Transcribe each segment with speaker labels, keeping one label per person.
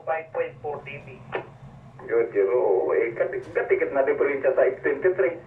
Speaker 1: 5.4 dB.
Speaker 2: Yun, Jero. Katikit na diferensya sa F23.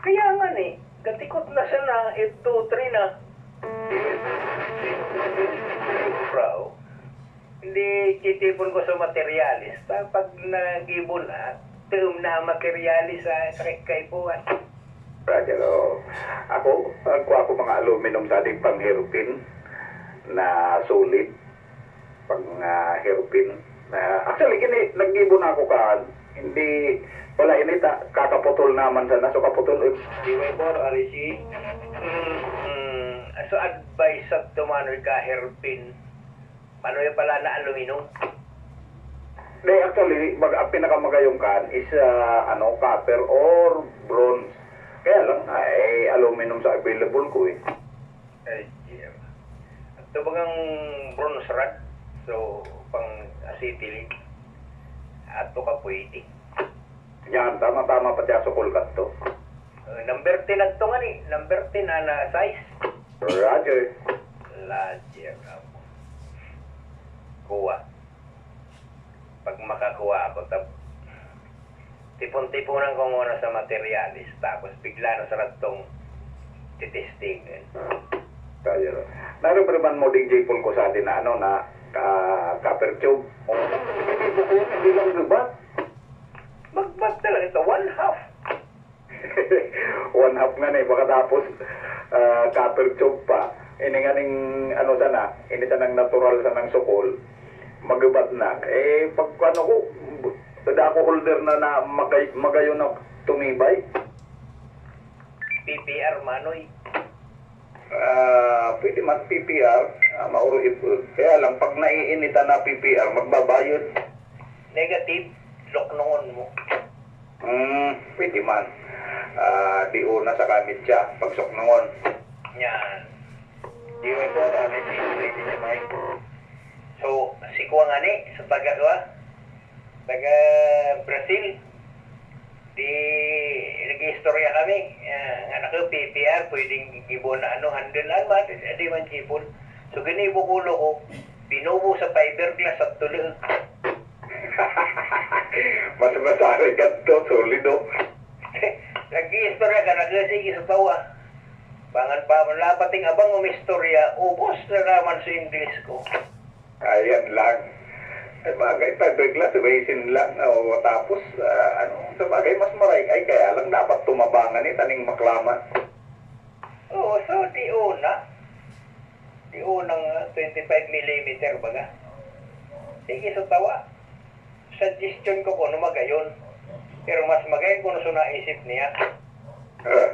Speaker 1: Kaya nga ni, gatikot na siya na F23 na. Bro, hindi kitipon ko sa materialis. Pag nag-ibon na, na materialis sa kaipuan.
Speaker 2: Jero. Ako mga aluminum sa ating pang-hairpin na solid. Pang-hairpin. Actually, nag-ibon ako kaan. Hindi, wala inita, kakaputol naman sana. So, kaputol.
Speaker 1: Di ba po, Arisi? So, advice sa tumanoy ka, hairpin. Manoy pala na aluminum.
Speaker 2: Actually, ang pinakamagayong kan is copper or bronze. Kaya lang, aluminum sa available ko eh.
Speaker 1: Ay, yeah. Ito bagang bronze rod. So, pang acetylene. Ato ka pwede.
Speaker 2: Yan, tama-tama pati sa kulkat to.
Speaker 1: Number 10 na ito nga ni. Number 10 na size.
Speaker 2: Roger.
Speaker 1: Roger. Kuha. Pag makakuha ako, tipon-tipunan ko muna sa materialis. Tapos bigla na sa ratong titesting.
Speaker 2: Kaya, naroon pa naman mo ding jipon ko sa atin na copper tube. Hindi lang gubat.
Speaker 1: Magbat talaga ito, 1/2.
Speaker 2: 1/2 nga na eh, pagkatapos copper tube pa. Ini nga ning sana, ini sanang natural sanang sukol. Magubat na. Pag ko, tada ako holder na magayon na tumibay.
Speaker 1: PPR manoy.
Speaker 2: Pwede man PPR, mauro ipod. Kaya lang, pag naiinita na PPR, magbabayod.
Speaker 1: Negative, loknongon mo.
Speaker 2: Pwede man. Di una sa kamit siya, pagsok nungon.
Speaker 1: Yan. Di mo ito, pwede siya may. So, si Kuwa nga ni, sa taga Brazil, di nag-istorya kami. Anak ko, PPR, pwedeng ibon na handelan man, di man kipon. So, ganibo kulo ko, binubo sa fiberglass at tuloy.
Speaker 2: Mas masari ka to, solido.
Speaker 1: Nag-istorya ka, nag-sige sa tawa. Pangan pa, malapating abang umistorya, ubos na naman sa English ko.
Speaker 2: Ayan lang. Sabagay, fiberglass, resin lang. Tapos, sabagay, mas maray. Kaya lang dapat tumabangan taning maklaman.
Speaker 1: Oo, so di unang 25mm baga. Sige sa tawa. Suggestion ko kuno magayon. Pero mas magayon kuno sa naisip niya.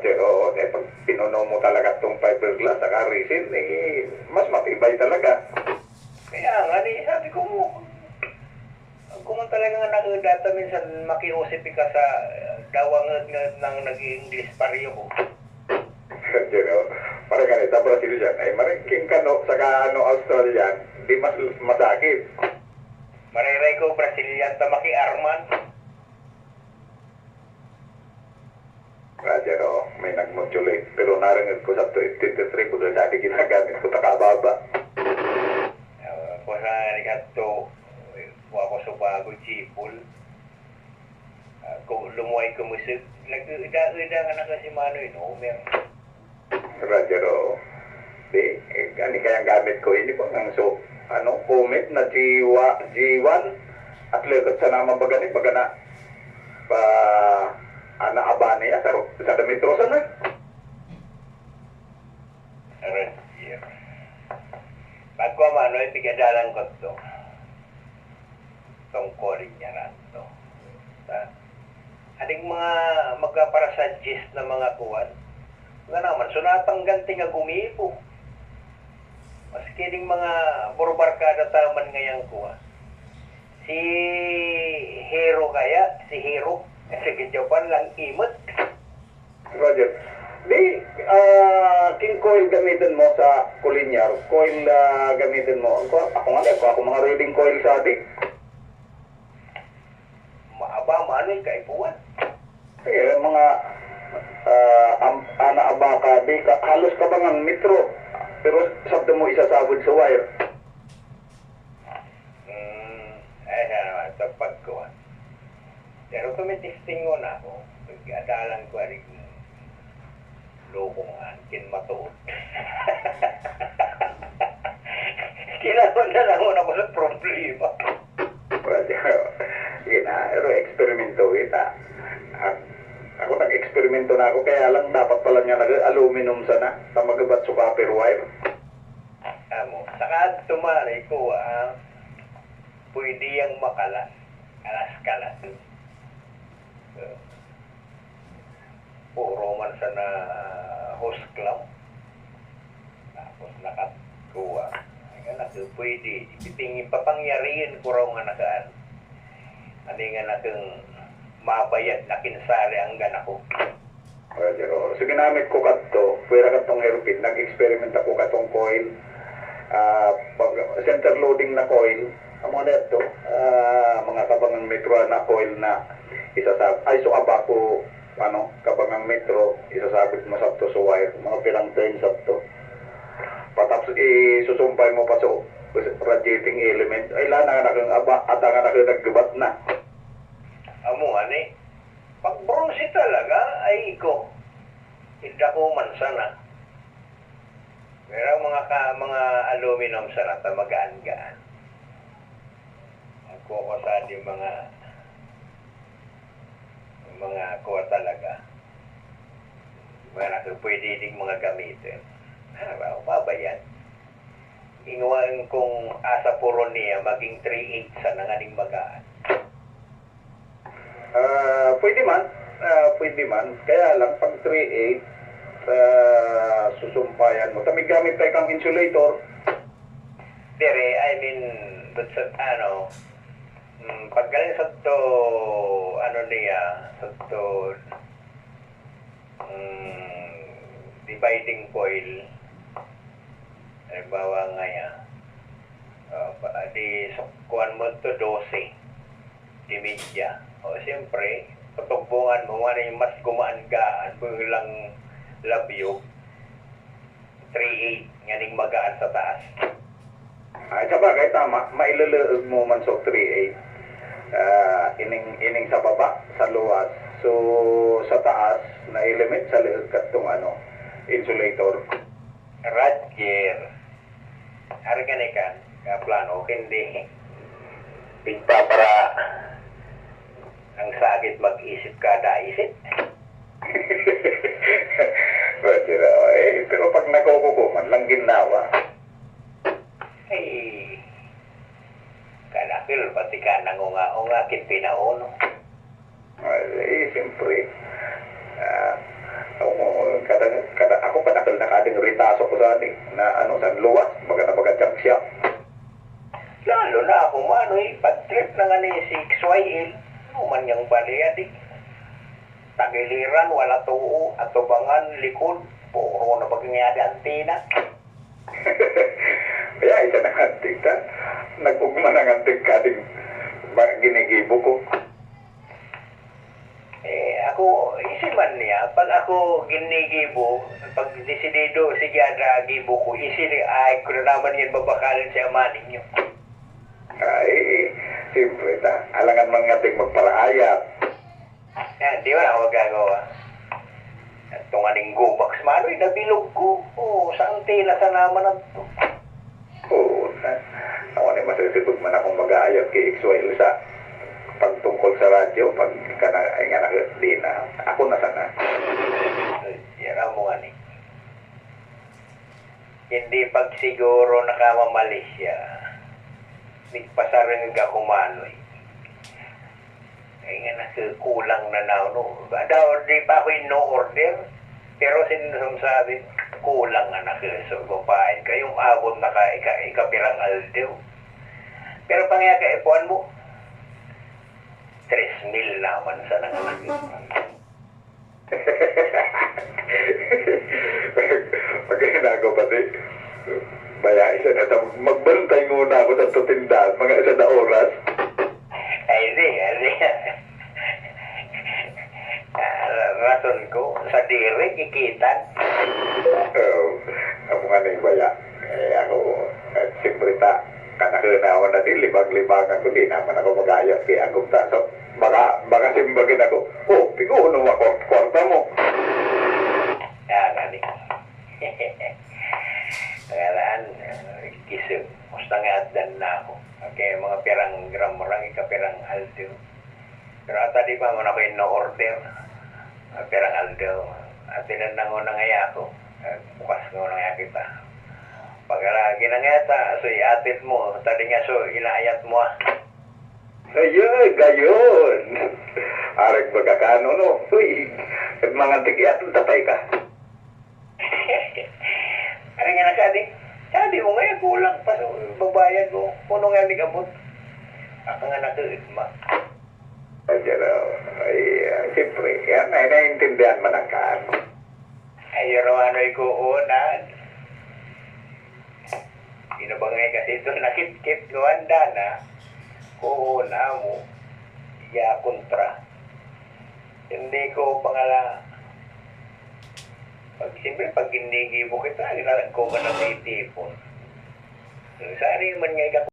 Speaker 2: Pero, pag pinuno mo talaga itong fiberglass, saka resin, mas matibay talaga.
Speaker 1: Kaya nga, sabi ko mo, kung talagang nakadata minsan makiusip ka sa dawang ng nag-English pariyo ko.
Speaker 2: Pero, parang ganito, Brazil dyan, maringking sa Australian, di mas masakit.
Speaker 1: Mariray ko, Brazilian, tamaki Arman.
Speaker 2: Pero, may nag-modulate. Pero narinig ko sa 23 ko dati ginagamit ko takababa.
Speaker 1: Kung sa nikato, ako sa bago chipul. Kung lumuay ko musik, nag-ida nga na kasi manoy, no?
Speaker 2: Pero, ani kayang gamit ko, hindi ko nang Comet na G1 at lekot sa naman bagani, bagana pa abane ya sa damitrosan na.
Speaker 1: Yeah. Bago mano, ipigadalan ko ito. Tungkolin niya na ito. Ading mga magkaparasuggest na mga kuwan, nga naman, sunatang ganti nga gumipo. Maski ding mga burbarkada taman ngayang kuwan. Si Hero kaya, si Hero, kasi Japan lang imot.
Speaker 2: Roger. King coil gamitin mo sa kulinyar, coil gamitin mo. Ako mga reading coil sa adik.
Speaker 1: Maaba, mano'y kaipuan.
Speaker 2: Mga abaka, halos ka bang ang metro, pero sabdo mo isasabod sa wire.
Speaker 1: sa pagkuhan. Pero tumitistingon ako, pag-adalan ko rin lokongan, kinmatuod. Kailangan na lang ako sa problema.
Speaker 2: Pero eksperimento kita. Ako nag-eksperimento na ako, kaya lang dapat pala niya nag-aluminum sana sa magabat sa copper wire.
Speaker 1: Amo, saka tumari ko, pwede yung makalas, kalas-kalas. Puro man sa na host club. Tapos nakakuha. Nga na pwede. Ipitingin papangyarihan ko raw nga nakaan. Ano nga nakang mabayad na kinsari ang ganako.
Speaker 2: Pero so ginamit ko kadto, pwera katong hairpin, nag-experiment ako katong coil. Center loading na coil. Amo na ito, mga kabangang metro na coil na isasabit. Ay, so abako, kabangang metro, isasabit mo sa to sa wire. Mga pilang turns up to. Patapos isusumpay mo pa sa radiating element. Ay, lana nga nakang aba, at nga nakang naggubat na.
Speaker 1: Amo, ani, pag bronze talaga, ay ko. Hindi ko man sana. Pero mga aluminum sana, magaan-gaan. Ako sa di mga kuha talaga. Mga pwede ding mga gamitin. Mabayan. Inguan kong asa puro niya maging 3/8 sa nanganing magaan.
Speaker 2: Pwede man. Kaya lang, pag 3/8 sa susumpayan mo, tamig gamit tayo kang insulator.
Speaker 1: Pero, I mean, pag galing sa to, dividing coil, halimbawa nga yan, kuhan mo to 12, di media. O, siyempre, patugbungan mo, yung mas gumaan-gaan, lang labyo, 3/8, nganing magaan sa taas.
Speaker 2: Ay, sa bagay, tama, mailuluog mo man sa 3/8. Ining sa baba, sa luwas. So, sa taas, na element sa liig katong insulator.
Speaker 1: Roger. Arganikan, plano, hindi. Pigpapara ang sakit mag-isip kada isip.
Speaker 2: Pero pag nakukukuman lang ginawa.
Speaker 1: Ay, kalakil, pati ka nangunga-unga, kinpinauno.
Speaker 2: Siyempre. Ako kadakil na kading ritaso ko sa sa luwas, baga jump siya.
Speaker 1: Lalo na ako pag-trip na nga ni 6YL, man yung baliyad tagiliran, wala tuo, atubangan, likod, puro na bagyayari antina.
Speaker 2: Kaya isa na antik ta, nagpugma ng antik kading ginigibo ko.
Speaker 1: Ako, isiman niya, pag ako ginigibo, pag desidido, sige, gibo ko, ay, kung naman yan babakalin siya maning nyo.
Speaker 2: Ay, siyempre ta, alangan man nga ting magparaayat.
Speaker 1: Di ba ako magagawa? Ito nga ning go-box, manoy, nabilog ko. Saan tila sa naman ang to?
Speaker 2: Ako na masasipag man akong mag-aayat kay XYL sa pagtungkol sa radyo, pag ay nga di na, ako na sana.
Speaker 1: Yan mo nga ni. Hindi pag siguro nakamamalis siya, nagpasaring ka kumanoy. Ay nga kulang na no. Daw, di pa ako no-order, pero sinasabi, kulang nga nakasugupain. Kayong abot na ikapirang aldew. Pero pangya ka, ipuan mo, 3,000 naman sa nanganak.
Speaker 2: Pag ginagawa pati, baya isa na, magbantay muna ako sa tutindahan, mga isa na oras.
Speaker 1: Ay, di. Rason ko, sa diri, ikitan.
Speaker 2: Ako nga na yung baya. Ako, siyempre ta, kanak naman na din, libang-libangan ko, di naman ako mag-ayat kaya akong taso. Baka simbagin ako, oh, pigo, nung kwarta mo.
Speaker 1: Gani. Ngalaan, kisip. Musta nga atdan na ako. Okay, mga pirang gram orang, ikapirang aldo. Pero tadi pa mo na ko in-order. Pirang aldo. At tinanang ko na nga ako. Bukas ko na nga kita. Pagkalagi na nga ta, so iatit mo. Tadi nga so, inaayat mo ah.
Speaker 2: Ayun, gayon. Arag bagakano, no? Uy, mga tigyatong tatay ka.
Speaker 1: Ano nga na kadi? Kadi mo ngayon kulang pa so babayad mo. Puno nga ni gamot. Ako nga nakaitma.
Speaker 2: Ayun, ay, siyempre, yan ay naiintindihan man ang kaan.
Speaker 1: Ayun ano ikuunan. Inabangay kasi ito nakit-kit ko handa na. Kuuna mo. Iya kontra. Hindi ko pangala. Siyempre, pag hindi mo kita, ginalag ko ka ng itipon. Saan man nga